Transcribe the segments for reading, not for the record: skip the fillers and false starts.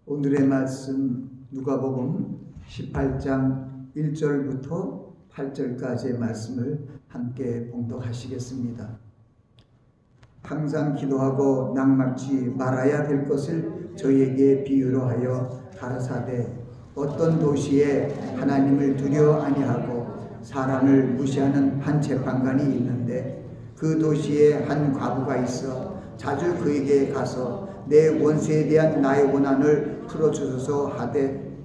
오늘의 말씀 누가복음 18장 1절부터 8절까지의 말씀을 함께 봉독하시겠습니다. 항상 기도하고 낙망치 말아야 될 것을 저희에게 비유로 하여 가라사대 어떤 도시에 하나님을 두려워 아니하고 사람을 무시하는 한 재판관이 있는데 그 도시에 한 과부가 있어 자주 그에게 가서 내 원수에 대한 나의 원한을 풀어주소서 하되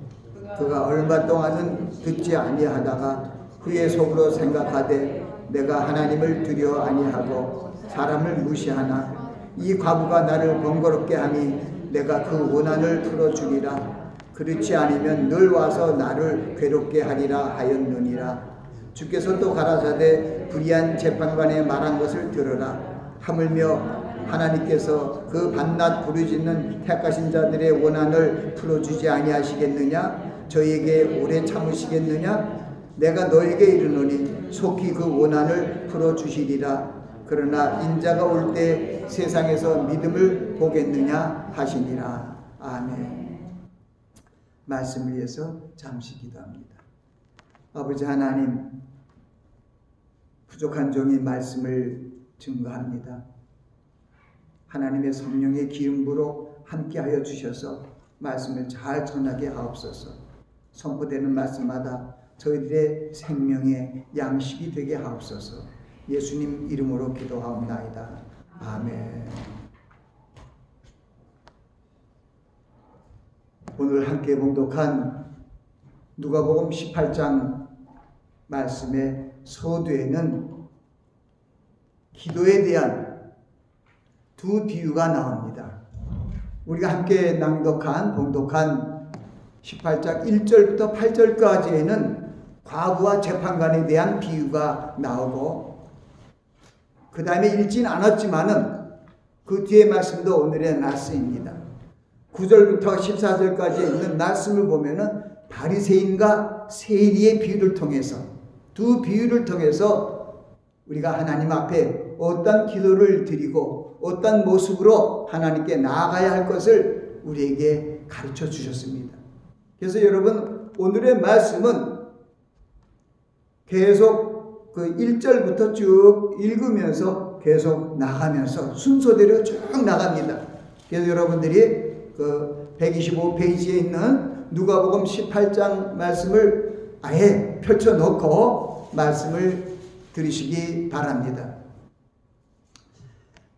그가 얼마 동안은 듣지 아니하다가 그의 속으로 생각하되 내가 하나님을 두려워 아니하고 사람을 무시하나 이 과부가 나를 번거롭게 하니 내가 그 원한을 풀어주리라. 그렇지 않으면 늘 와서 나를 괴롭게 하리라 하였느니라. 주께서 또 가라사대 불의한 재판관의 말한 것을 들으라. 하물며 하나님께서 그 밤낮 부르짖는 택하신 자들의 원한을 풀어주지 아니하시겠느냐? 저희에게 오래 참으시겠느냐? 내가 너에게 이르노니 속히 그 원한을 풀어주시리라. 그러나 인자가 올 때 세상에서 믿음을 보겠느냐 하시니라. 아멘. 말씀을 위해서 잠시 기도합니다. 아버지 하나님, 부족한 종이 말씀을 증거합니다. 하나님의 성령의 기름부로 함께하여 주셔서 말씀을 잘 전하게 하옵소서. 선포되는 말씀마다 저희들의 생명의 양식이 되게 하옵소서. 예수님 이름으로 기도하옵나이다. 아멘. 오늘 함께 봉독한 누가복음 18장 말씀의 서두에는 기도에 대한 두 비유가 나옵니다. 우리가 함께 봉독한 18장 1절부터 8절까지에는 과부와 재판관에 대한 비유가 나오고 그 다음에 읽진 않았지만은 그 뒤에 말씀도 오늘의 말씀입니다. 9절부터 14절까지 있는 말씀을 보면은 바리새인과 세리의 비유를 통해서 두 비유를 통해서 우리가 하나님 앞에 어떤 기도를 드리고 어떤 모습으로 하나님께 나아가야 할 것을 우리에게 가르쳐 주셨습니다. 그래서 여러분 오늘의 말씀은 계속 그 1절부터 쭉 읽으면서 계속 나가면서 순서대로 쭉 나갑니다. 그래서 여러분들이 그 125페이지에 있는 누가복음 18장 말씀을 아예 펼쳐놓고 말씀을 들으시기 바랍니다.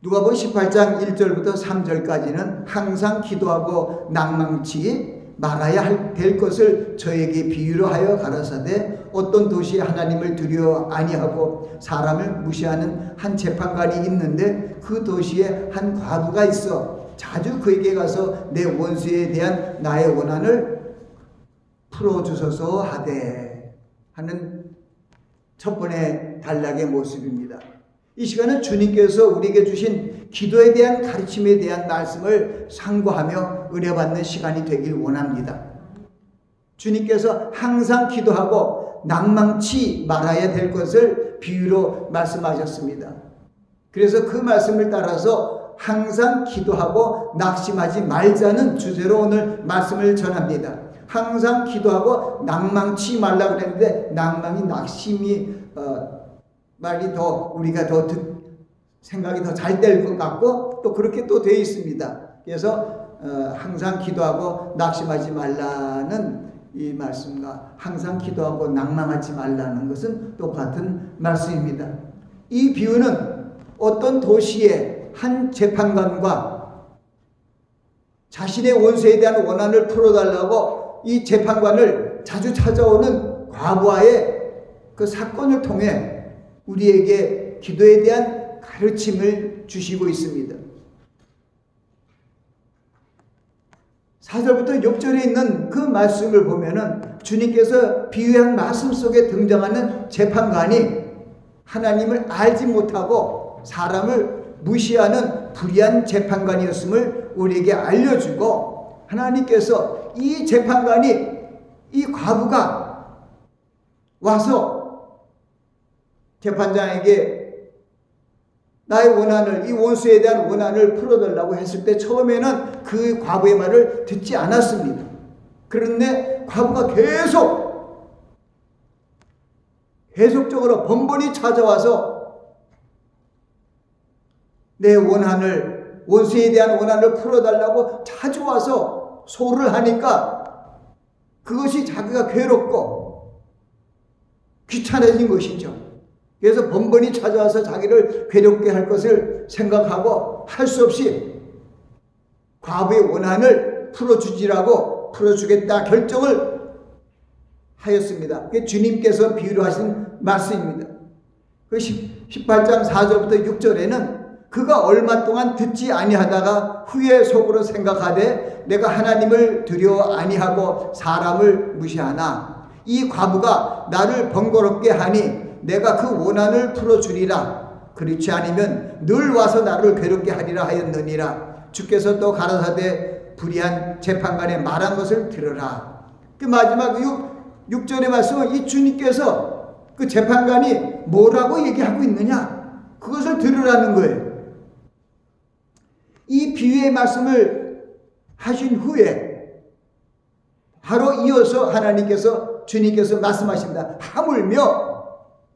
누가복음 18장 1절부터 3절까지는 항상 기도하고 낙망치 말아야 될 것을 저에게 비유로 하여 가라사대 어떤 도시에 하나님을 두려워 아니하고 사람을 무시하는 한 재판관이 있는데 그 도시에 한 과부가 있어 자주 그에게 가서 내 원수에 대한 나의 원한을 풀어주소서 하되 하는 첫 번의 단락의 모습입니다. 이 시간은 주님께서 우리에게 주신 기도에 대한 가르침에 대한 말씀을 상고하며 은혜받는 시간이 되길 원합니다. 주님께서 항상 기도하고 낙망치 말아야 될 것을 비유로 말씀하셨습니다. 그래서 그 말씀을 따라서 항상 기도하고 낙심하지 말자는 주제로 오늘 말씀을 전합니다. 항상 기도하고 낙망치 말라 그랬는데 낭망이 낙심이 말이 더 우리가 더 생각이 더 잘 될 것 같고 또 그렇게 또 되어 있습니다. 그래서 항상 기도하고 낙심하지 말라는 이 말씀과 항상 기도하고 낭망하지 말라는 것은 똑같은 말씀입니다. 이 비유는 어떤 도시의 한 재판관과 자신의 원수에 대한 원한을 풀어달라고 이 재판관을 자주 찾아오는 과부와의 그 사건을 통해 우리에게 기도에 대한 가르침을 주시고 있습니다. 4절부터 6절에 있는 그 말씀을 보면은 주님께서 비유한 말씀 속에 등장하는 재판관이 하나님을 알지 못하고 사람을 무시하는 불의한 재판관이었음을 우리에게 알려주고 하나님께서 이 재판관이 이 과부가 와서 재판장에게 나의 원한을, 이 원수에 대한 원한을 풀어달라고 했을 때 처음에는 그 과부의 말을 듣지 않았습니다. 그런데 과부가 계속적으로 번번이 찾아와서 내 원한을, 원수에 대한 원한을 풀어달라고 자주 와서 소를 하니까 그것이 자기가 괴롭고 귀찮아진 것이죠. 그래서 번번이 찾아와서 자기를 괴롭게 할 것을 생각하고 할 수 없이 과부의 원한을 풀어주겠다 결정을 하였습니다. 그게 주님께서 비유로 하신 말씀입니다. 그 18장 4절부터 6절에는 그가 얼마 동안 듣지 아니하다가 후에 속으로 생각하되 내가 하나님을 두려워 아니하고 사람을 무시하나 이 과부가 나를 번거롭게 하니 내가 그 원한을 풀어주리라. 그렇지 않으면 늘 와서 나를 괴롭게 하리라 하였느니라. 주께서 또 가라사대 불의한 재판관에 말한 것을 들으라. 그 마지막 6절의 말씀은 이 주님께서 그 재판관이 뭐라고 얘기하고 있느냐 그것을 들으라는 거예요. 이 비유의 말씀을 하신 후에 바로 이어서 주님께서 말씀하십니다. 하물며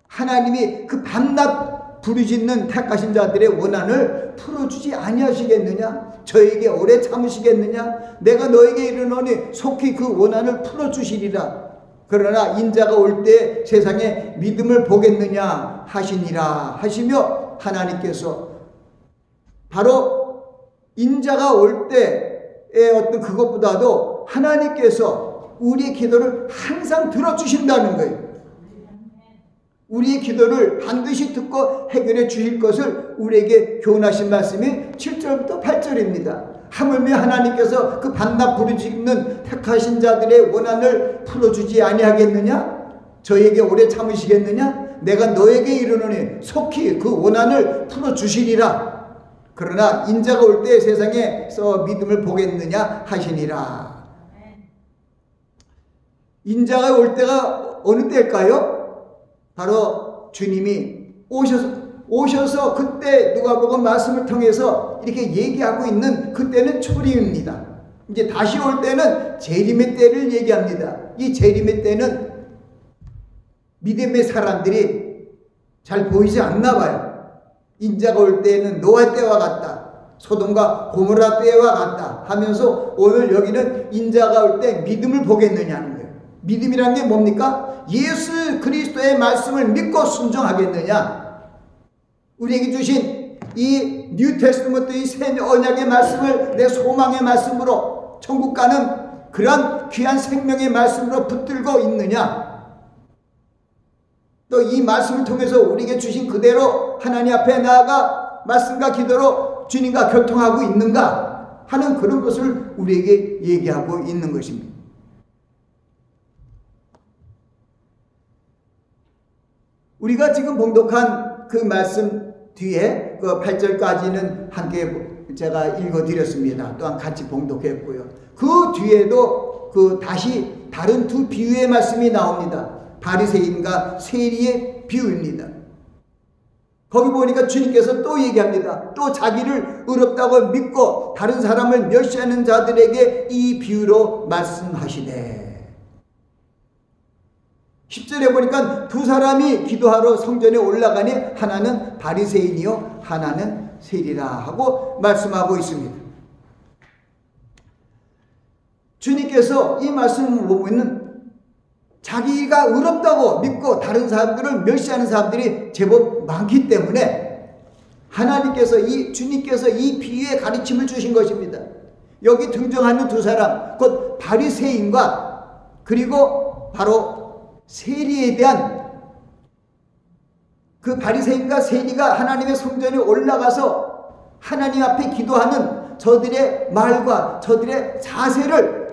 하나님이 그 밤낮 부르짖는 택하신 자들의 원한을 풀어주지 아니하시겠느냐? 저에게 오래 참으시겠느냐? 내가 너에게 이르노니 속히 그 원한을 풀어주시리라. 그러나 인자가 올 때 세상에 믿음을 보겠느냐 하시니라 하시며 하나님께서 바로 인자가 올 때의 어떤 그것보다도 하나님께서 우리의 기도를 항상 들어주신다는 거예요. 우리의 기도를 반드시 듣고 해결해 주실 것을 우리에게 교훈하신 말씀이 7절부터 8절입니다. 하물며 하나님께서 그 밤낮 부르짖는 택하신 자들의 원한을 풀어주지 아니하겠느냐? 저에게 오래 참으시겠느냐? 내가 너에게 이르노니 속히 그 원한을 풀어주시리라. 그러나 인자가 올 때 세상에서 믿음을 보겠느냐 하시니라. 인자가 올 때가 어느 때일까요? 바로 주님이 오셔서 그때 누가복음 말씀을 통해서 이렇게 얘기하고 있는 그때는 초림입니다. 이제 다시 올 때는 재림의 때를 얘기합니다. 이 재림의 때는 믿음의 사람들이 잘 보이지 않나 봐요. 인자가 올 때에는 노아 때와 같다. 소돔과 고모라 때와 같다 하면서 오늘 여기는 인자가 올 때 믿음을 보겠느냐는 거예요. 믿음이란 게 뭡니까? 예수 그리스도의 말씀을 믿고 순종하겠느냐? 우리에게 주신 이 뉴 테스트먼트 이 새 언약의 말씀을 내 소망의 말씀으로 천국 가는 그런 귀한 생명의 말씀으로 붙들고 있느냐? 또 이 말씀을 통해서 우리에게 주신 그대로 하나님 앞에 나아가 말씀과 기도로 주님과 교통하고 있는가 하는 그런 것을 우리에게 얘기하고 있는 것입니다. 우리가 지금 봉독한 그 말씀 뒤에 그 8절까지는 함께 제가 읽어드렸습니다. 또한 같이 봉독했고요. 그 뒤에도 그 다시 다른 두 비유의 말씀이 나옵니다. 바리새인과 세리의 비유입니다. 거기 보니까 주님께서 또 얘기합니다. 또 자기를 의롭다고 믿고 다른 사람을 멸시하는 자들에게 이 비유로 말씀하시되 10절에 보니까 두 사람이 기도하러 성전에 올라가니 하나는 바리새인이요 하나는 세리라 하고 말씀하고 있습니다. 주님께서 이 말씀을 보면 자기가 의롭다고 믿고 다른 사람들을 멸시하는 사람들이 제법 많기 때문에 주님께서 이 비유의 가르침을 주신 것입니다. 여기 등장하는 두 사람 곧 바리새인과 그리고 바로 세리에 대한 그 바리새인과 세리가 하나님의 성전에 올라가서 하나님 앞에 기도하는 저들의 말과 저들의 자세를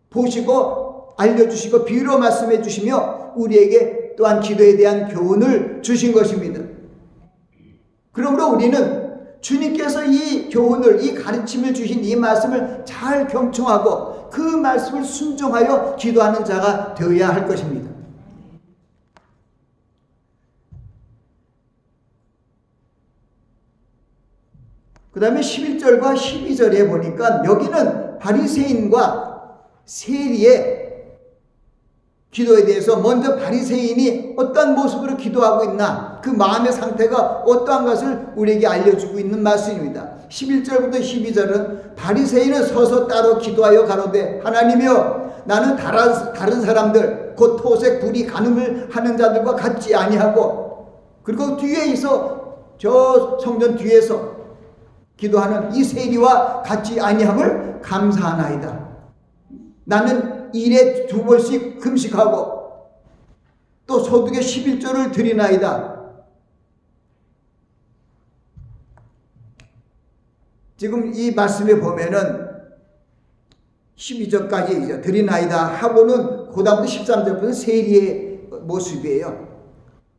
보시고 알려주시고 비유로 말씀해 주시며 우리에게 또한 기도에 대한 교훈을 주신 것입니다. 그러므로 우리는 주님께서 이 교훈을, 이 가르침을 주신 이 말씀을 잘 경청하고 그 말씀을 순종하여 기도하는 자가 되어야 할 것입니다. 그 다음에 11절과 12절에 보니까 여기는 바리새인과 세리의 기도에 대해서 먼저 바리새인이 어떤 모습으로 기도하고 있나, 그 마음의 상태가 어떠한 것을 우리에게 알려주고 있는 말씀입니다. 11절부터 12절은 바리새인은 서서 따로 기도하여 가로되 하나님이여 나는 다른 사람들 곧 토색 불이 간음을 하는 자들과 같지 아니하고, 그리고 뒤에 있어 저 성전 뒤에서 기도하는 이 세리와 같지 아니함을 감사하나이다. 나는 일에 2번씩 금식하고 또 소득의 11조를 드리나이다. 지금 이 말씀에 보면은 12절까지 이제 드리나이다 하고는 그 다음부터 13절부터는 세리의 모습이에요.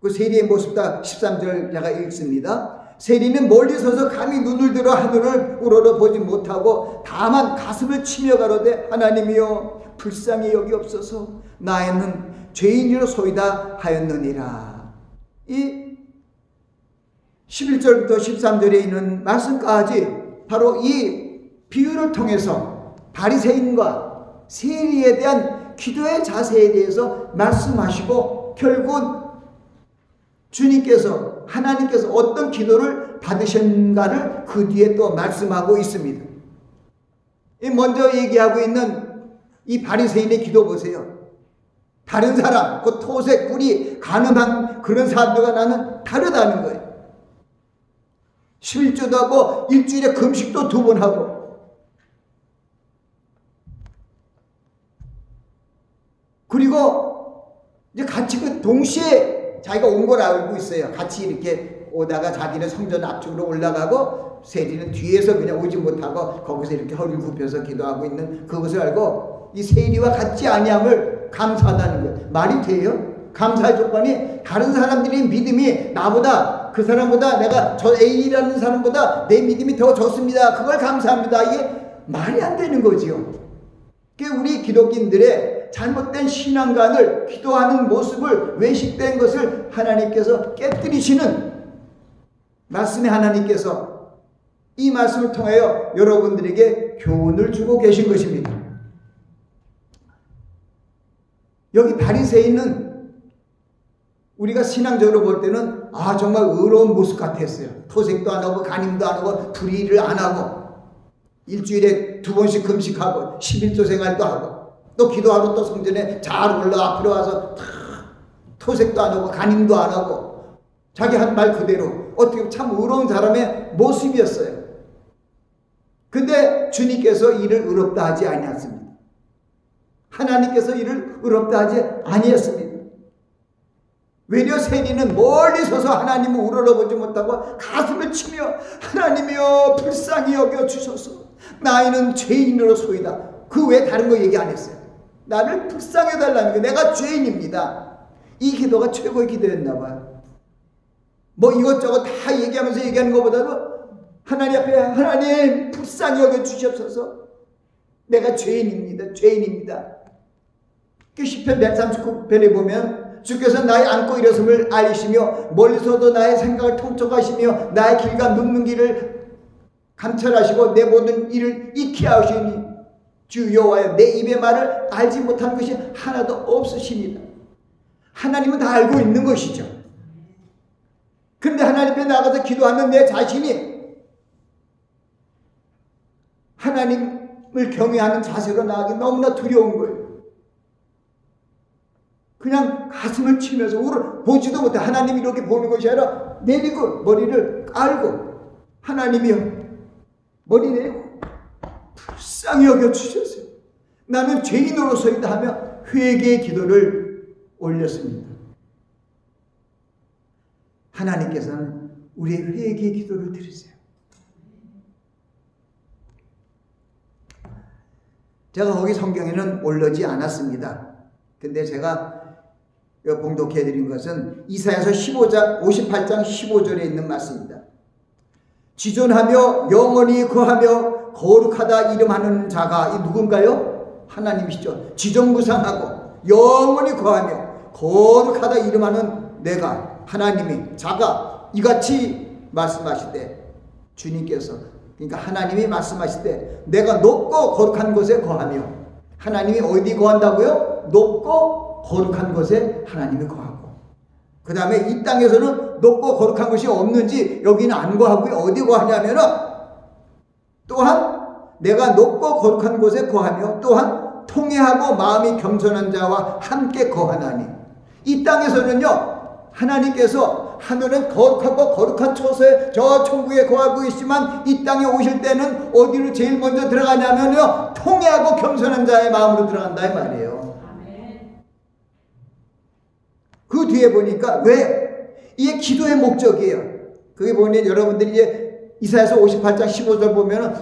그 세리의 모습 다 13절 제가 읽습니다. 세리는 멀리 서서 감히 눈을 들어 하늘을 우러러 보지 못하고 다만 가슴을 치며 가로되 하나님이여 불쌍히 여기옵소서 나는 죄인이로소이다 하였느니라. 이 11절부터 13절에 있는 말씀까지 바로 이 비유를 통해서 바리새인과 세리에 대한 기도의 자세에 대해서 말씀하시고, 결국 주님께서 하나님께서 어떤 기도를 받으셨는가를 그 뒤에 또 말씀하고 있습니다. 먼저 얘기하고 있는 이 바리새인의 기도 보세요. 다른 사람, 그 토색, 꿀이 가늠한 그런 사람들과 나는 다르다는 거예요. 11조도 하고 일주일에 금식도 2번 하고, 그리고 이제 같이 그 동시에 자기가 온 걸 알고 있어요. 같이 이렇게 오다가 자기는 성전 앞쪽으로 올라가고 세리는 뒤에서 그냥 오지 못하고 거기서 이렇게 허리를 굽혀서 기도하고 있는 그것을 알고 이 세리와 같지 아니함을 감사하다는 거예요. 말이 돼요? 감사의 조건이 다른 사람들의 믿음이 나보다, 그 사람보다, 내가 저 A라는 사람보다 내 믿음이 더 좋습니다. 그걸 감사합니다. 이게 말이 안 되는 거지요. 그게 우리 기독인들의 잘못된 신앙관을, 기도하는 모습을, 외식된 것을 하나님께서 깨뜨리시는 말씀의 하나님께서 이 말씀을 통하여 여러분들에게 교훈을 주고 계신 것입니다. 여기 바리새인은 우리가 신앙적으로 볼 때는 정말 의로운 모습 같았어요. 토색도 안 하고 간임도 안 하고 불의를 안 하고 일주일에 2번씩 금식하고 11조 생활도 하고 또 기도하러 또 성전에 잘 올라 앞으로 와서 토색도 안 하고 간임도 안 하고 자기 한 말 그대로 어떻게 참 의로운 사람의 모습이었어요. 근데 주님께서 이를 의롭다 하지 아니했습니다. 하나님께서 이를 의롭다 하지 아니했습니다. 외려 세리는 멀리 서서 하나님을 우러러보지 못하고 가슴을 치며 하나님이여 불쌍히 여겨주소서 나이는 죄인으로소이다. 그 외에 다른 거 얘기 안 했어요. 나를 불쌍히 해달라는 거, 내가 죄인입니다. 이 기도가 최고의 기도였나 봐요. 뭐 이것저것 다 얘기하면서 얘기하는 것보다도 하나님 앞에 하나님 불쌍히 여겨주시옵소서 내가 죄인입니다. 죄인입니다. 그 시편 139편에 보면 주께서 나의 앉고 일어섬을 알리시며 멀리서도 나의 생각을 통촉하시며 나의 길과 눕는 길을 감찰하시고 내 모든 일을 익히 하시니 주 여호와여 내 입의 말을 알지 못하는 것이 하나도 없으십니다. 하나님은 다 알고 있는 것이죠. 그런데 하나님 앞에 나가서 기도하는 내 자신이 하나님을 경외하는 자세로 나가기 너무나 두려운 거예요. 그냥 가슴을 치면서 보지도 못해. 하나님이 이렇게 보는 것이 아니라 내리고 머리를 깔고 하나님이여 머리 내리고 불쌍히 여겨주셨어요. 나는 죄인으로서이다 하며 회개의 기도를 올렸습니다. 하나님께서는 우리의 회개의 기도를 들으세요. 제가 거기 성경에는 올리지 않았습니다. 근데 제가 봉독해 드린 것은 이사야서 58장 15절에 있는 말씀입니다. 지존하며 영원히 거하며 거룩하다 이름하는 자가 이 누군가요? 하나님이시죠. 지존무상하고 영원히 거하며 거룩하다 이름하는 내가 하나님이 자가 이같이 말씀하실 때 주님께서 그러니까 하나님이 말씀하실 때 내가 높고 거룩한 곳에 거하며, 하나님이 어디 거한다고요? 높고 거룩한 곳에 하나님이 거하고, 그 다음에 이 땅에서는 높고 거룩한 곳이 없는지 여기는 안 거하고요. 어디 거하냐면은 또한 내가 높고 거룩한 곳에 거하며 또한 통회하고 마음이 겸손한 자와 함께 거하나니, 이 땅에서는요 하나님께서 하늘은 거룩하고 거룩한 처소에 저 천국에 거하고 있지만 이 땅에 오실 때는 어디로 제일 먼저 들어가냐면요 통회하고 겸손한 자의 마음으로 들어간다 이 말이에요. 그 뒤에 보니까 왜? 이게 기도의 목적이에요. 그게 보면 여러분들이 이제 이사야서 58장 15절 보면은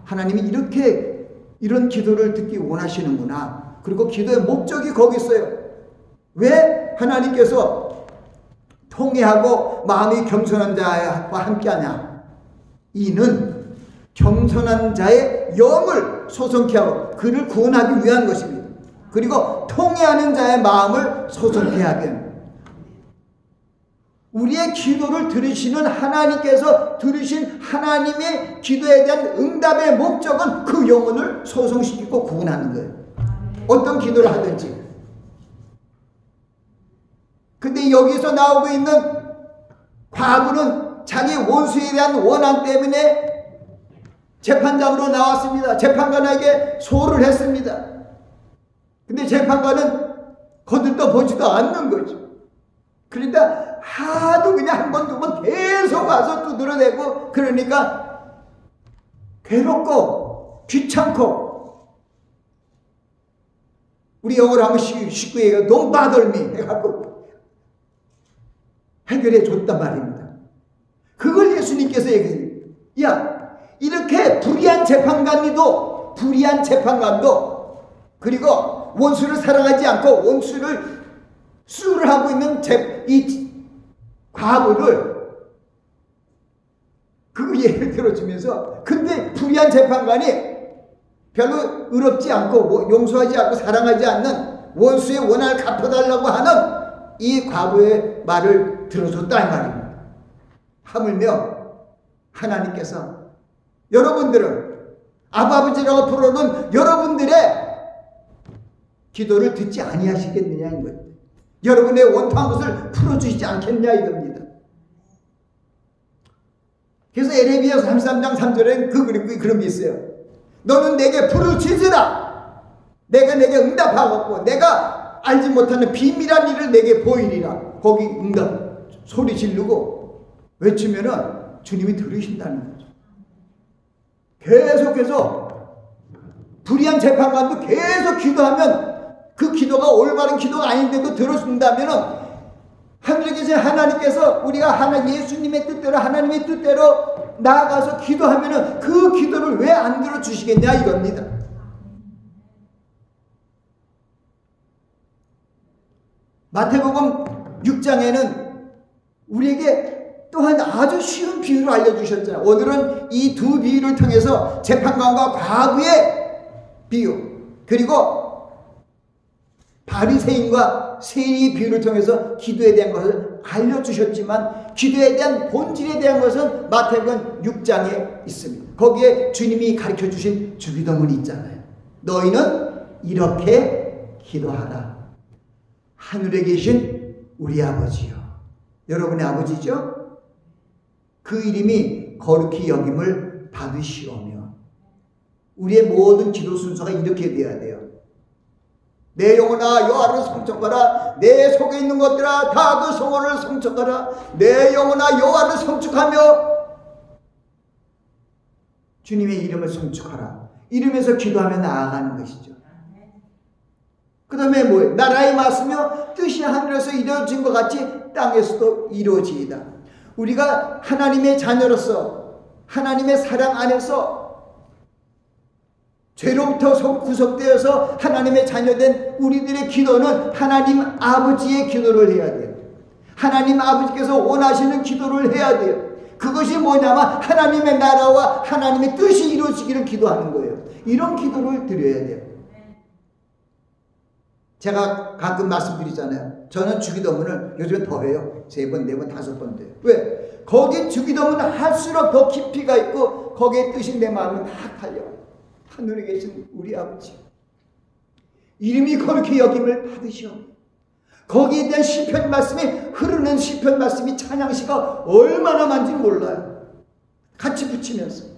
하나님이 이렇게 이런 기도를 듣기 원하시는구나. 그리고 기도의 목적이 거기 있어요. 왜 하나님께서 통회하고 마음이 겸손한 자와 함께하냐? 이는 겸손한 자의 영을 소성케 하고 그를 구원하기 위한 것입니다. 그리고 통회하는 자의 마음을 소성케 하게 합니다. 우리의 기도를 들으시는 하나님께서 들으신 하나님의 기도에 대한 응답의 목적은 그 영혼을 소성시키고 구원하는 거예요. 어떤 기도를 하든지. 근데 여기서 나오고 있는 과부는 자기 원수에 대한 원한 때문에 재판장으로 나왔습니다. 재판관에게 소를 했습니다. 근데 재판관은 거들떠 보지도 않는 거죠. 그러니까 하도 그냥 한 번, 두 번 계속 와서 두드러내고, 그러니까 괴롭고 귀찮고, 우리 영어로 하면 쉽게 얘기해서 Don't bother me 해갖고 해결해 줬단 말입니다. 그걸 예수님께서 얘기해요. 야, 이렇게 불의한 재판관도 그리고 원수를 사랑하지 않고 원수를 수를 하고 있는 이 과부를 그 예를 들어주면서, 근데 불의한 재판관이 별로 의롭지 않고 용서하지 않고 사랑하지 않는 원수의 원한을 갚아달라고 하는 이 과부의 말을 들어줬다 이 말입니다. 하물며 하나님께서 여러분들은 아버지라고 부르는 여러분들의 기도를 듣지 아니하시겠느냐는 거예요. 여러분의 원통한 것을 풀어주시지 않겠냐 이겁니다. 그래서 에레미야 33장 3절에 그런 게 있어요. 너는 내게 부르짖으라. 내가 내게 응답하겠고 내가 알지 못하는 비밀한 일을 내게 보이리라. 거기 응답 소리 지르고 외치면은 주님이 들으신다는 거죠. 계속해서 불의한 재판관도 계속 기도하면 그 기도가 올바른 기도가 아닌데도 들어준다면 하늘에 계신 하나님께서 우리가 예수님의 뜻대로 하나님의 뜻대로 나아가서 기도하면 그 기도를 왜 안 들어주시겠냐 이겁니다. 마태복음 6장에는 우리에게 또한 아주 쉬운 비유를 알려주셨잖아요. 오늘은 이 두 비유를 통해서 재판관과 과부의 비유, 그리고 바리새인과 세리의 비유를 통해서 기도에 대한 것을 알려주셨지만 기도에 대한 본질에 대한 것은 마태복음 6장에 있습니다. 거기에 주님이 가르쳐주신 주기도문이 있잖아요. 너희는 이렇게 기도하라. 하늘에 계신 우리 아버지요. 여러분의 아버지죠? 그 이름이 거룩히 여김을 받으시오며. 우리의 모든 기도 순서가 이렇게 돼야 돼요. 내 영혼아 여호와를 성축하라. 내 속에 있는 것들아 다 그 성호를 성축하라. 내 영혼아 여호와를 성축하며 주님의 이름을 성축하라. 이름에서 기도하며 나아가는 것이죠. 그 다음에 뭐예요? 나라의 말씀이며 뜻이 하늘에서 이루어진 것 같이 땅에서도 이루어지이다. 우리가 하나님의 자녀로서 하나님의 사랑 안에서 죄로부터 구속되어서 하나님의 자녀된 우리들의 기도는 하나님 아버지의 기도를 해야 돼요. 하나님 아버지께서 원하시는 기도를 해야 돼요. 그것이 뭐냐면 하나님의 나라와 하나님의 뜻이 이루어지기를 기도하는 거예요. 이런 기도를 드려야 돼요. 제가 가끔 말씀드리잖아요. 저는 주기도문을 요즘에 더 해요. 3번, 4번, 5번 돼요. 왜? 거기 주기도문 할수록 더 깊이가 있고 거기에 뜻이 내 마음에 막 달려와요. 하늘에 계신 우리 아버지, 이름이 거룩히 여김을 받으시오. 거기에 대한 시편 말씀이 흐르는 시편 말씀이 찬양시가 얼마나 많은지 몰라요. 같이 붙이면서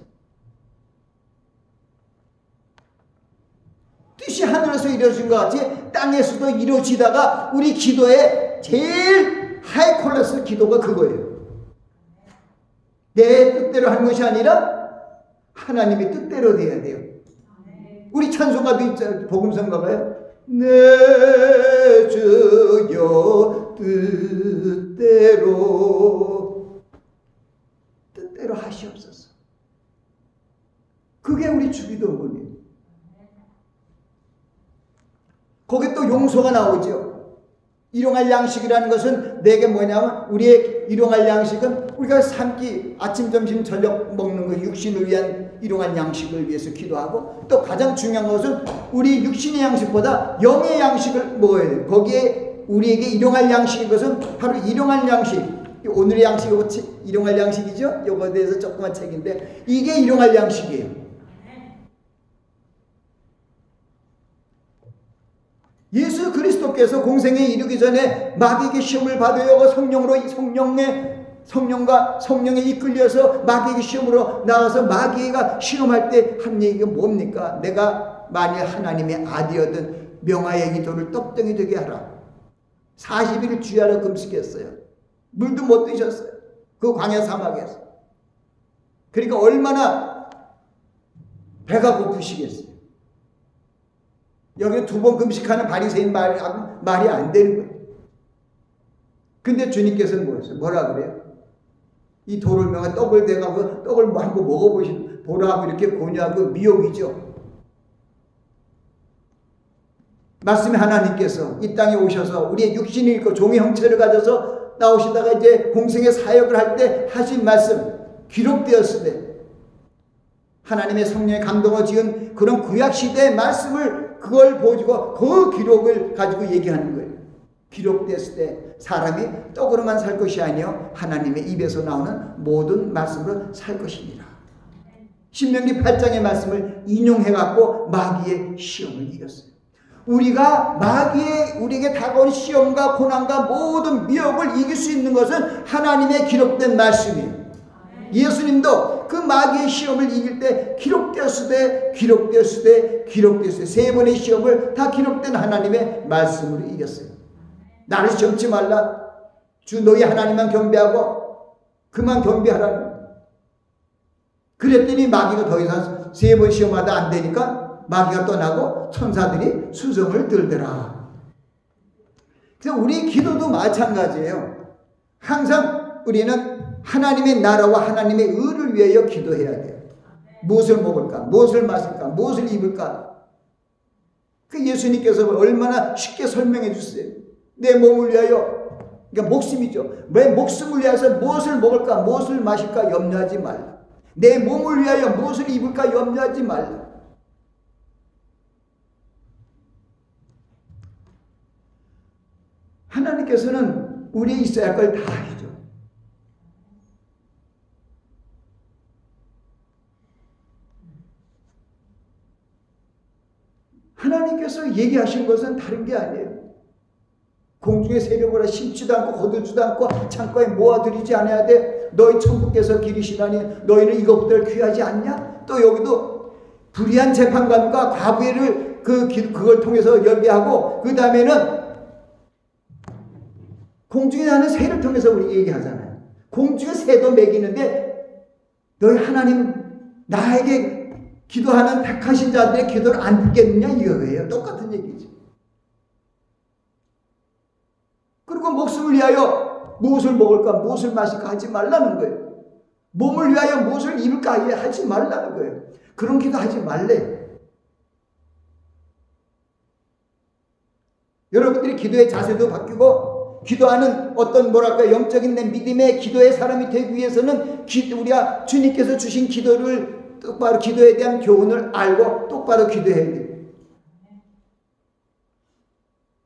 뜻이 하늘에서 이루어진 것 같이 땅에서도 이루어지다가 우리 기도의 제일 하이 클래스 기도가 그거예요. 내 뜻대로 하는 것이 아니라 하나님의 뜻대로 돼야 돼요. 우리 찬송가도 있잖아요. 복음성가가요. 내 주여 뜻대로 하시옵소서. 그게 우리 주기도문이에요. 거기 또 용서가 나오죠. 일용할 양식이라는 것은 내게 뭐냐면 우리의 일용할 양식은 우리가 삼끼 아침 점심 저녁 먹는 거 육신을 위한 일용할 양식을 위해서 기도하고 또 가장 중요한 것은 우리 육신의 양식보다 영의 양식을 먹어야 돼요. 거기에 우리에게 일용할 양식인 것은 바로 일용할 양식. 오늘의 양식이 일용할 양식이죠. 이거에 대해서 조그만 책인데 이게 일용할 양식이에요. 예수 그리스도께서 공생에 이르기 전에 마귀에게 시험을 받으려고 성령에 이끌려서 마귀에게 시험으로 나가서 마귀가 실험할 때 한 얘기가 뭡니까? 내가 만일 하나님의 아들이었던 명하의 기도를 떡덩이 되게 하라. 40일을 주야로 금식했어요. 물도 못 드셨어요. 그 광야 사막에서. 그러니까 얼마나 배가 고프시겠어요. 여기 2번 금식하는 바리새인 말이 안 되는 거예요. 근데 주님께서는 뭐였어요? 뭐라 그래요? 이 돌을 명한 떡을 대가고 떡을 한번 보라고 이렇게 권유하고 미혹이죠. 말씀의 하나님께서 이 땅에 오셔서 우리의 육신이 있고 종의 형체를 가져서 나오시다가 이제 공생의 사역을 할 때 하신 말씀 기록되었을 때 하나님의 성령의 감동을 지은 그런 구약시대의 말씀을 그걸 보여주고 그 기록을 가지고 얘기하는 거예요. 기록됐을 때 사람이 떡으로만 살 것이 아니요 하나님의 입에서 나오는 모든 말씀으로 살 것입니다. 신명기 8장의 말씀을 인용해갖고 마귀의 시험을 이겼어요. 우리가 우리에게 다가온 시험과 고난과 모든 미혹을 이길 수 있는 것은 하나님의 기록된 말씀이에요. 예수님도 그 마귀의 시험을 이길 때 기록되었을 때 3번의 시험을 다 기록된 하나님의 말씀으로 이겼어요. 나를 시험치 말라. 주 너희 하나님만 경배하고 그만 경배하라는. 그랬더니 마귀가 더 이상 3번 시험하다 안 되니까 마귀가 떠나고 천사들이 수성을 들더라. 그래서 우리 기도도 마찬가지예요. 항상 우리는 하나님의 나라와 하나님의 의를 위하여 기도해야 돼요. 무엇을 먹을까? 무엇을 마실까? 무엇을 입을까? 그 예수님께서 얼마나 쉽게 설명해 주세요. 내 몸을 위하여, 그러니까 목숨이죠. 내 목숨을 위해서 무엇을 먹을까? 무엇을 마실까? 염려하지 말라. 내 몸을 위하여 무엇을 입을까? 염려하지 말라. 하나님께서는 우리의 있어야 할 걸 다 해줘. 하나님께서 얘기하신 것은 다른 게 아니에요. 공중의 새벽보라 심지도 않고 거두지도 않고 창고에 모아들이지 않아야 돼. 너희 천부께서 기르시나니 너희는 이것들을 귀하지 않냐? 또 여기도 불의한 재판관과 과부를 그걸 통해서 열게하고 그 다음에는 공중에 나는 새를 통해서 우리 얘기하잖아요. 공중의 새도 먹이는데 너희 하나님 나에게 기도하는 택하신 자들의 기도를 안 듣겠느냐 이거예요. 똑같은 얘기죠. 그리고 목숨을 위하여 무엇을 먹을까 무엇을 마실까 하지 말라는 거예요. 몸을 위하여 무엇을 입을까 하지 말라는 거예요. 그런 기도 하지 말래. 여러분들이 기도의 자세도 바뀌고 기도하는 어떤 영적인 내 믿음의 기도의 사람이 되기 위해서는 우리가 주님께서 주신 기도를 똑바로 기도에 대한 교훈을 알고 똑바로 기도해야 돼요.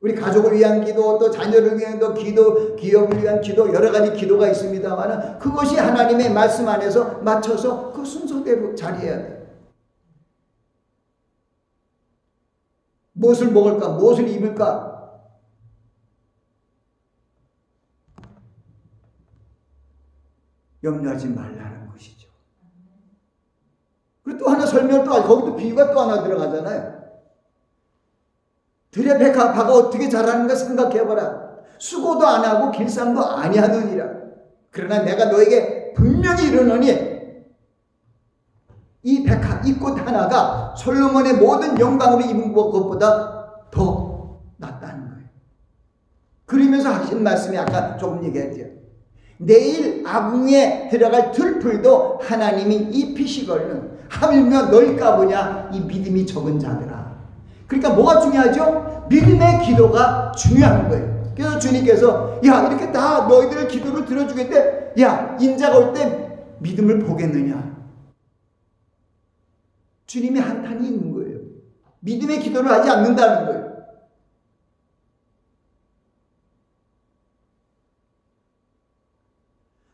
우리 가족을 위한 기도, 또 자녀를 위한 기도, 기업을 위한 기도, 여러 가지 기도가 있습니다만 그것이 하나님의 말씀 안에서 맞춰서 그 순서대로 자리해야 돼요. 무엇을 먹을까? 무엇을 입을까? 염려하지 말라는 것이죠. 그리고 또 하나 설명, 또 거기도 비유가 또 하나 들어가잖아요. 들의 백합화가 어떻게 자라는가 생각해봐라. 수고도 안 하고 길쌈도 아니하느니라. 그러나 내가 너에게 분명히 이르노니 이 백합, 이 꽃 하나가 솔로몬의 모든 영광으로 입은 것보다 더 낫다는 거예요. 그러면서 하신 말씀이 아까 조금 얘기했죠. 내일 아궁에 들어갈 들풀도 하나님이 입히시거든. 하물며 널까 보냐 이 믿음이 적은 자들아. 그러니까 뭐가 중요하죠? 믿음의 기도가 중요한 거예요. 그래서 주님께서 야 이렇게 다 너희들의 기도를 들어주겠대. 야 인자가 올 때 믿음을 보겠느냐. 주님의 한탄이 있는 거예요. 믿음의 기도를 하지 않는다는 거예요.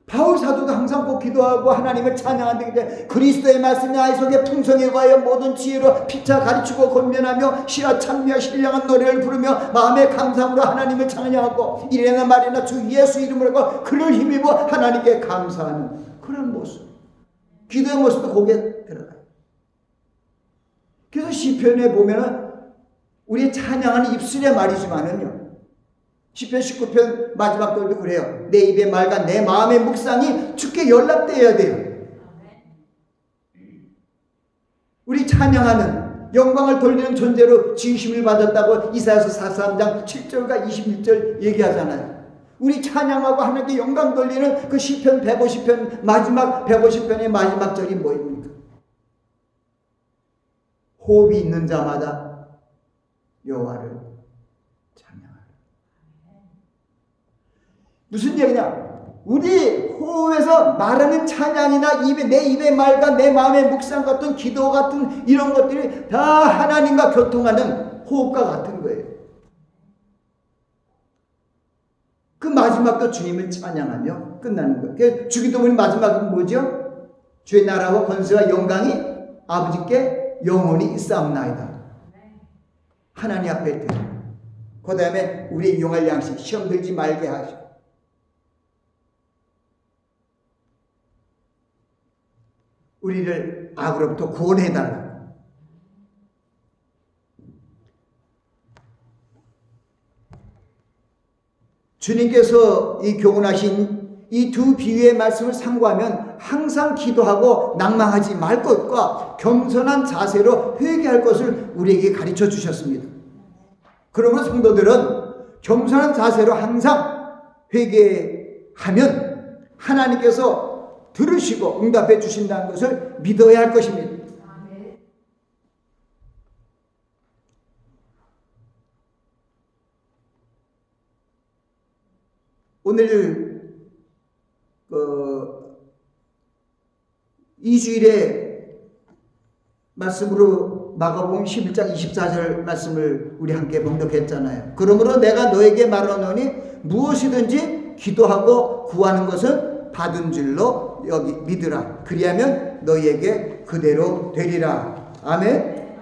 바울 사도도 항상 꼭 기도하고 하나님을 찬양하는데 그리스도의 말씀이 아이 속에 풍성해 가여 모든 지혜로 피차 가르치고 권면하며 시와 찬미와 신령한 노래를 부르며 마음의 감사함으로 하나님을 찬양하고 이래나 말이나 주 예수 이름으로 그를 힘입어 하나님께 감사하는 그런 모습. 기도의 모습도 거기에 들어가요. 그래서 시편에 보면은 우리 찬양하는 입술의 말이지만은요. 시편 19편 마지막 절도 그래요. 내 입의 말과 내 마음의 묵상이 주께 연락되어야 돼요. 우리 찬양하는 영광을 돌리는 존재로 지으심을 받았다고 이사야서 43장 7절과 21절 얘기하잖아요. 우리 찬양하고 하나님께 영광 돌리는 그 시편 150편 마지막 150편의 마지막 절이 뭐입니까? 호흡이 있는 자마다 여호와를 찬양하라. 무슨 얘기냐? 우리 호흡에서 말하는 찬양이나 내 입의 말과 내 마음의 묵상 같은 기도 같은 이런 것들이 다 하나님과 교통하는 호흡과 같은 거예요. 그 마지막도 주님을 찬양하며 끝나는 거예요. 주기도문 마지막은 뭐죠? 주의 나라와 권세와 영광이 아버지께 영원히 있사옵나이다. 하나님 앞에 드리고 그 다음에 우리의 용할 양식 시험 들지 말게 하시고 우리를 악으로부터 구원해달라. 주님께서 이 교훈하신 이 두 비유의 말씀을 참고하면 항상 기도하고 낭망하지 말 것과 겸손한 자세로 회개할 것을 우리에게 가르쳐 주셨습니다. 그러므로 성도들은 겸손한 자세로 항상 회개하면 하나님께서 들으시고 응답해 주신다는 것을 믿어야 할 것입니다. 오늘 이 주일에 말씀으로 마가복음 11장 24절 말씀을 우리 함께 봉독했잖아요. 그러므로 내가 너에게 말하노니 무엇이든지 기도하고 구하는 것은 받은 줄로 여기 믿으라. 그리하면 너희에게 그대로 되리라. 아멘.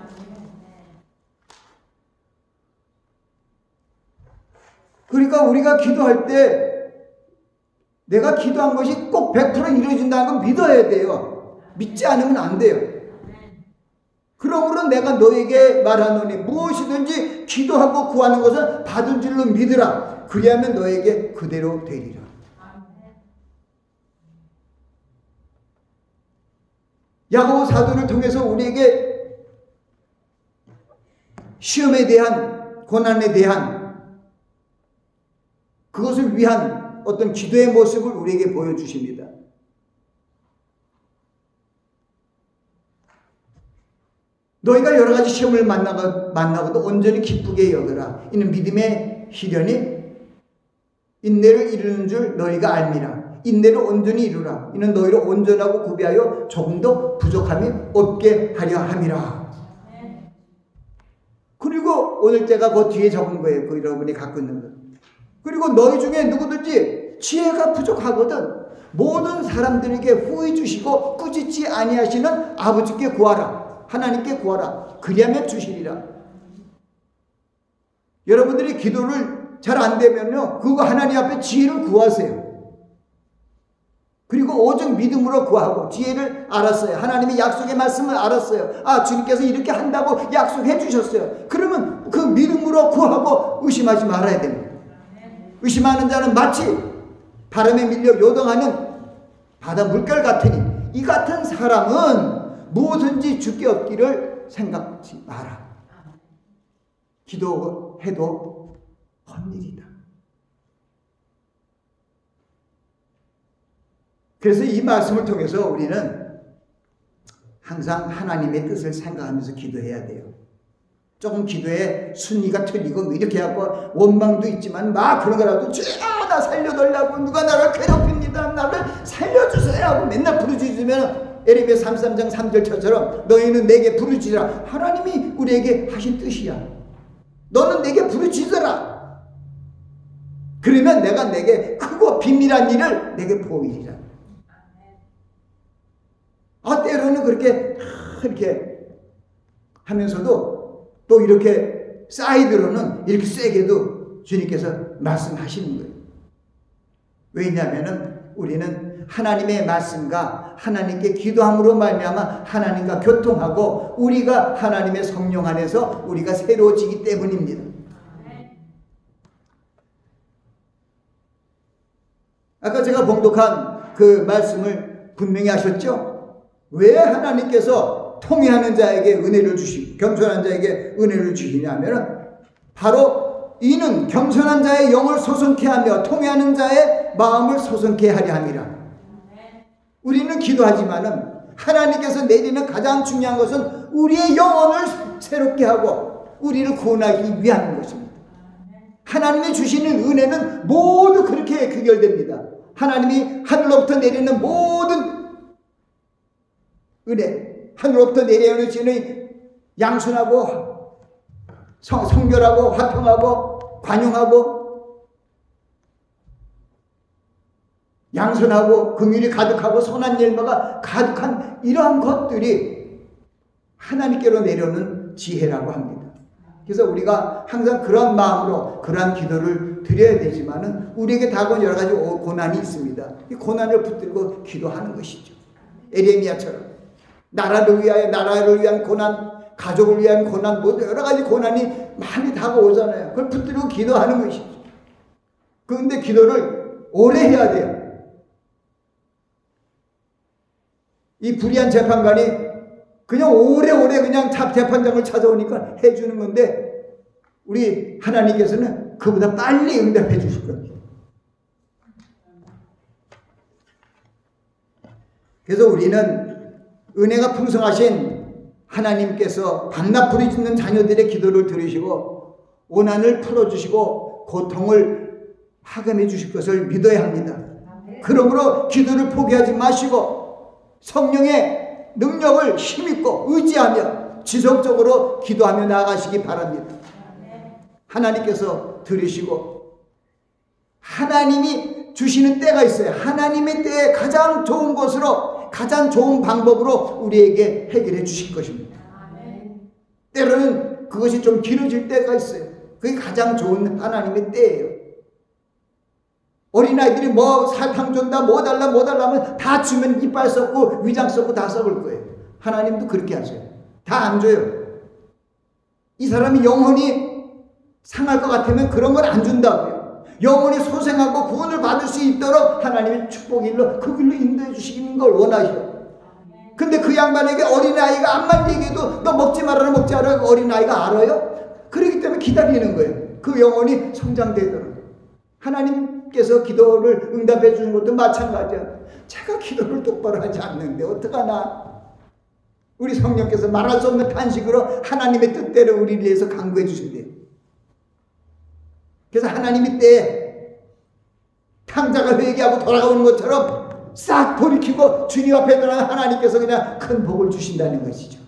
그러니까 우리가 기도할 때 내가 기도한 것이 꼭 100% 이루어진다는 건 믿어야 돼요. 믿지 않으면 안 돼요. 그러므로 내가 너에게 말하노니 무엇이든지 기도하고 구하는 것은 받은 줄로 믿으라. 그리하면 너에게 그대로 되리라. 야고보 사도를 통해서 우리에게 시험에 대한 고난에 대한 그것을 위한 어떤 기도의 모습을 우리에게 보여주십니다. 너희가 여러 가지 시험을 만나고도 온전히 기쁘게 여겨라. 이는 믿음의 시련이 인내를 이루는 줄 너희가 알미라. 인내를 온전히 이루라. 이는 너희를 온전하고 구비하여 조금도 부족함이 없게 하려 함이라. 그리고 오늘 제가 그 뒤에 적은 거예요. 그 여러분이 갖고 있는 거. 그리고 너희 중에 누구든지 지혜가 부족하거든 모든 사람들에게 후히 주시고 꾸짖지 아니하시는 아버지께 구하라. 하나님께 구하라. 그리하면 주시리라. 여러분들이 기도를 잘 안 되면요, 그거 하나님 앞에 지혜를 구하세요. 그리고 오직 믿음으로 구하고 지혜를 알았어요. 하나님의 약속의 말씀을 알았어요. 아, 주님께서 이렇게 한다고 약속해 주셨어요. 그러면 그 믿음으로 구하고 의심하지 말아야 됩니다. 의심하는 자는 마치 바람에 밀려 요동하는 바다 물결 같으니 이 같은 사람은 무엇인지 주께 얻기를 생각지 마라. 기도해도 헛일이다. 그래서 이 말씀을 통해서 우리는 항상 하나님의 뜻을 생각하면서 기도해야 돼요. 조금 기도에 순위가 틀리고 이렇게 하고 원망도 있지만 막 그런 거라도 주여 나 살려달라고 누가 나를 괴롭힙니다. 나를 살려주세요 하고 맨날 부르짖으면 에레미야 33장 3절처럼 너희는 내게 부르짖으라. 하나님이 우리에게 하신 뜻이야. 너는 내게 부르짖어라. 그러면 내가 내게 크고 비밀한 일을 내게 보이리라. 때로는 그렇게 하면서도 또 이렇게 사이드로는 이렇게 세게도 주님께서 말씀하시는 거예요. 왜냐하면 우리는 하나님의 말씀과 하나님께 기도함으로 말미암아 하나님과 교통하고 우리가 하나님의 성령 안에서 우리가 새로워지기 때문입니다. 아까 제가 봉독한 그 말씀을 분명히 하셨죠? 왜 하나님께서 통회하는 자에게 은혜를 주시고 겸손한 자에게 은혜를 주시냐면 바로 이는 겸손한 자의 영을 소성케 하며 통회하는 자의 마음을 소성케 하려 함이라. 우리는 기도하지만은 하나님께서 내리는 가장 중요한 것은 우리의 영혼을 새롭게 하고 우리를 구원하기 위한 것입니다. 하나님이 주시는 은혜는 모두 그렇게 귀결됩니다. 하나님이 하늘로부터 내리는 모든 은혜, 하늘로부터 내려오시는 양순하고 성결하고 화평하고 관용하고 양선하고 긍휼이 가득하고 선한 열매가 가득한 이러한 것들이 하나님께로 내려오는 지혜라고 합니다. 그래서 우리가 항상 그런 마음으로 그러한 기도를 드려야 되지만은 우리에게 다가온 여러 가지 고난이 있습니다. 이 고난을 붙들고 기도하는 것이죠. 에레미야처럼 나라를 위한 고난, 가족을 위한 고난, 여러 가지 고난이 많이 다가오잖아요. 그걸 붙들고 기도하는 것이죠. 그런데 기도를 오래 해야 돼요. 이 불의한 재판관이 그냥 오래오래 그냥 재판장을 찾아오니까 해주는 건데 우리 하나님께서는 그보다 빨리 응답해 주실 겁니다. 그래서 우리는 은혜가 풍성하신 하나님께서 밤낮 부르짖는 자녀들의 기도를 들으시고 원한을 풀어주시고 고통을 하감해 주실 것을 믿어야 합니다. 그러므로 기도를 포기하지 마시고 성령의 능력을 힘입고 의지하며 지속적으로 기도하며 나아가시기 바랍니다. 하나님께서 들으시고 하나님이 주시는 때가 있어요. 하나님의 때에 가장 좋은 것으로 가장 좋은 방법으로 우리에게 해결해 주실 것입니다. 때로는 그것이 좀 길어질 때가 있어요. 그게 가장 좋은 하나님의 때예요. 어린아이들이 뭐 사탕 준다 뭐 달라 하면 다 주면 이빨 썩고 위장 썩고 다 썩을 거예요. 하나님도 그렇게 하세요. 다 안 줘요. 이 사람이 영혼이 상할 것 같으면 그런 걸 안 준다고요. 영혼이 소생하고 구원을 받을 수 있도록 하나님의 축복의 일로 그 길로 인도해 주시는 걸 원하셔. 근데 그 양반에게 어린아이가 암만 얘기해도 너 먹지 말아라 어린아이가 알아요? 그렇기 때문에 기다리는 거예요. 그 영혼이 성장되도록. 하나님께서 기도를 응답해 주는 것도 마찬가지야. 제가 기도를 똑바로 하지 않는데 어떡하나. 우리 성령께서 말할 수 없는 탄식으로 하나님의 뜻대로 우리를 위해서 강구해 주신대요. 그래서 하나님이 때에 탕자가 회개하고 돌아오는 것처럼 싹 돌이키고 주님 앞에 들어가는 하나님께서 그냥 큰 복을 주신다는 것이죠.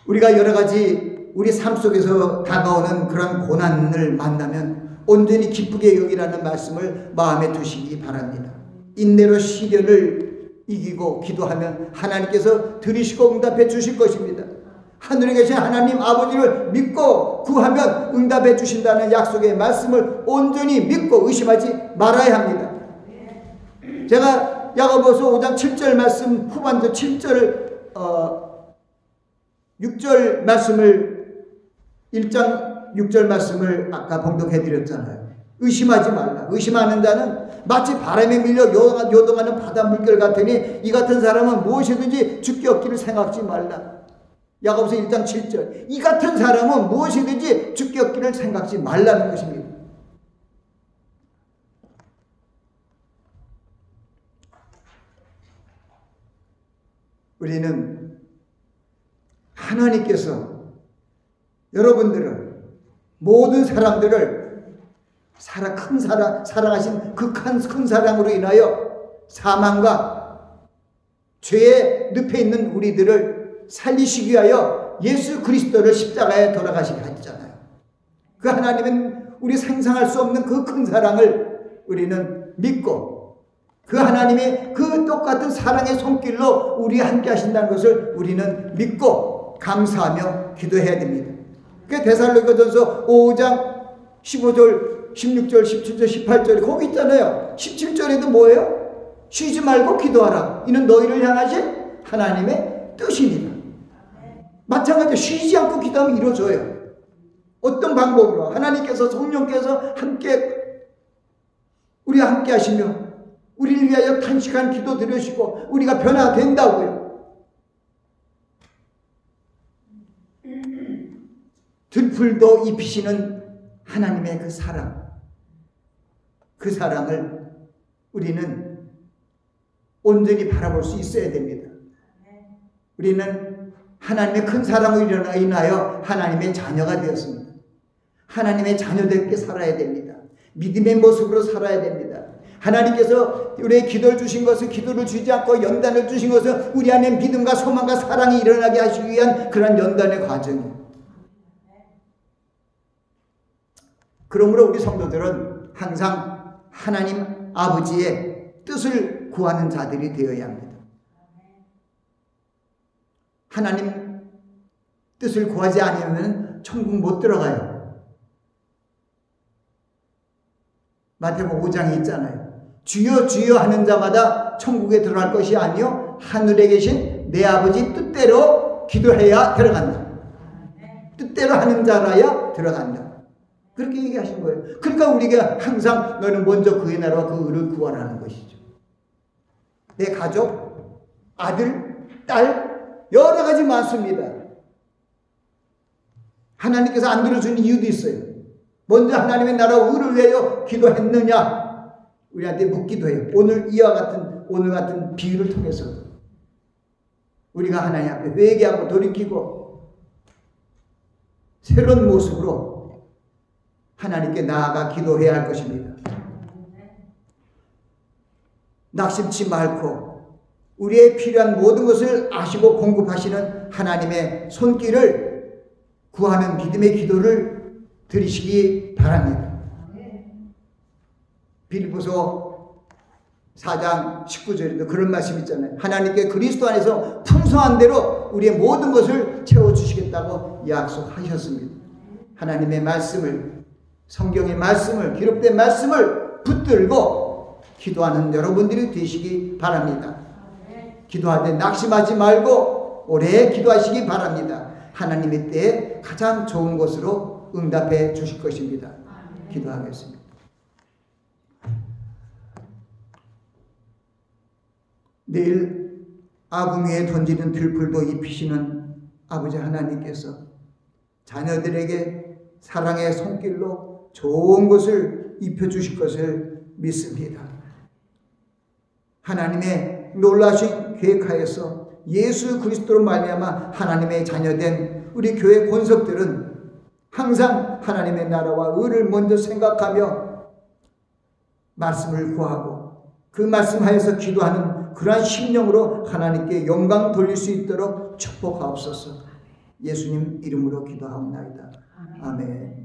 우리가 여러 가지 우리 삶 속에서 다가오는 그런 고난을 만나면 온전히 기쁘게 여기라는 말씀을 마음에 두시기 바랍니다. 인내로 시련을 이기고 기도하면 하나님께서 들으시고 응답해 주실 것입니다. 하늘에 계신 하나님 아버지를 믿고 구하면 응답해 주신다는 약속의 말씀을 온전히 믿고 의심하지 말아야 합니다. 제가 야고보서 5장 7절 말씀 후반도 7절 6절 말씀을 1장 6절 말씀을 아까 봉독해 드렸잖아요. 의심하지 말라. 의심하는 자는 마치 바람에 밀려 요동하는 바다 물결 같으니 이 같은 사람은 무엇이든지 죽기 없기를 생각지 말라. 야고보서 1장 7절. 이 같은 사람은 무엇이든지 죽기 없기를 생각지 말라는 것입니다. 우리는 하나님께서 여러분들을 모든 사람들을 사랑하신 그 큰 사랑으로 인하여 사망과 죄의 늪에 있는 우리들을 살리시기 위하여 예수 그리스도를 십자가에 돌아가시게 하셨잖아요. 그 하나님은 우리 상상할 수 없는 그 큰 사랑을 우리는 믿고 그 하나님의 그 똑같은 사랑의 손길로 우리와 함께 하신다는 것을 우리는 믿고 감사하며 기도해야 됩니다. 그 데살로니가전서 5장 15절, 16절, 17절, 18절 거기 있잖아요. 17절에도 뭐예요? 쉬지 말고 기도하라. 이는 너희를 향하신 하나님의 뜻입니다. 마찬가지로 쉬지 않고 기도하면 이루어져요. 어떤 방법으로? 하나님께서 성령께서 우리와 함께 하시며 우리를 위하여 탄식한 기도 들으시고 우리가 변화된다고요. 들풀도 입히시는 하나님의 그 사랑, 그 사랑을 우리는 온전히 바라볼 수 있어야 됩니다. 우리는 하나님의 큰 사랑으로 인하여 하나님의 자녀가 되었습니다. 하나님의 자녀답게 살아야 됩니다. 믿음의 모습으로 살아야 됩니다. 하나님께서 우리의 기도를 주신 것은 기도를 주지 않고 연단을 주신 것은 우리 안에 믿음과 소망과 사랑이 일어나게 하시기 위한 그런 연단의 과정이에요. 그러므로 우리 성도들은 항상 하나님 아버지의 뜻을 구하는 자들이 되어야 합니다. 하나님 뜻을 구하지 않으면 천국 못 들어가요. 마태복음 5장에 있잖아요. 주여 주여 하는 자마다 천국에 들어갈 것이 아니요 하늘에 계신 내 아버지 뜻대로 기도해야 들어간다. 뜻대로 하는 자라야 들어간다. 그렇게 얘기하신 거예요. 그러니까 우리가 항상 너는 먼저 그의 나라와 그 의를 구하라는 것이죠. 내 가족, 아들, 딸 여러 가지 많습니다. 하나님께서 안 들어주는 이유도 있어요. 먼저 하나님의 나라와 의를 위하여 기도했느냐? 우리한테 묻기도 해요. 오늘 같은 비유를 통해서 우리가 하나님 앞에 회개하고 돌이키고 새로운 모습으로 하나님께 나아가 기도해야 할 것입니다. 낙심치 말고 우리의 필요한 모든 것을 아시고 공급하시는 하나님의 손길을 구하는 믿음의 기도를 드리시기 바랍니다. 빌립보서 4장 19절에도 그런 말씀 있잖아요. 하나님께 그리스도 안에서 풍성한 대로 우리의 모든 것을 채워주시겠다고 약속하셨습니다. 하나님의 말씀을, 성경의 말씀을, 기록된 말씀을 붙들고 기도하는 여러분들이 되시기 바랍니다. 기도할 때 낙심하지 말고 오래 기도하시기 바랍니다. 하나님의 때에 가장 좋은 것으로 응답해 주실 것입니다. 기도하겠습니다. 내일 아궁 위에 던지는 들풀도 입히시는 아버지 하나님께서 자녀들에게 사랑의 손길로 좋은 것을 입혀주실 것을 믿습니다. 하나님의 놀라신 계획하에서 예수 그리스도로 말미암아 하나님의 자녀된 우리 교회 권석들은 항상 하나님의 나라와 의를 먼저 생각하며 말씀을 구하고 그 말씀하에서 기도하는 그러한 심령으로 하나님께 영광 돌릴 수 있도록 축복하옵소서. 예수님 이름으로 기도하옵나이다. 아멘.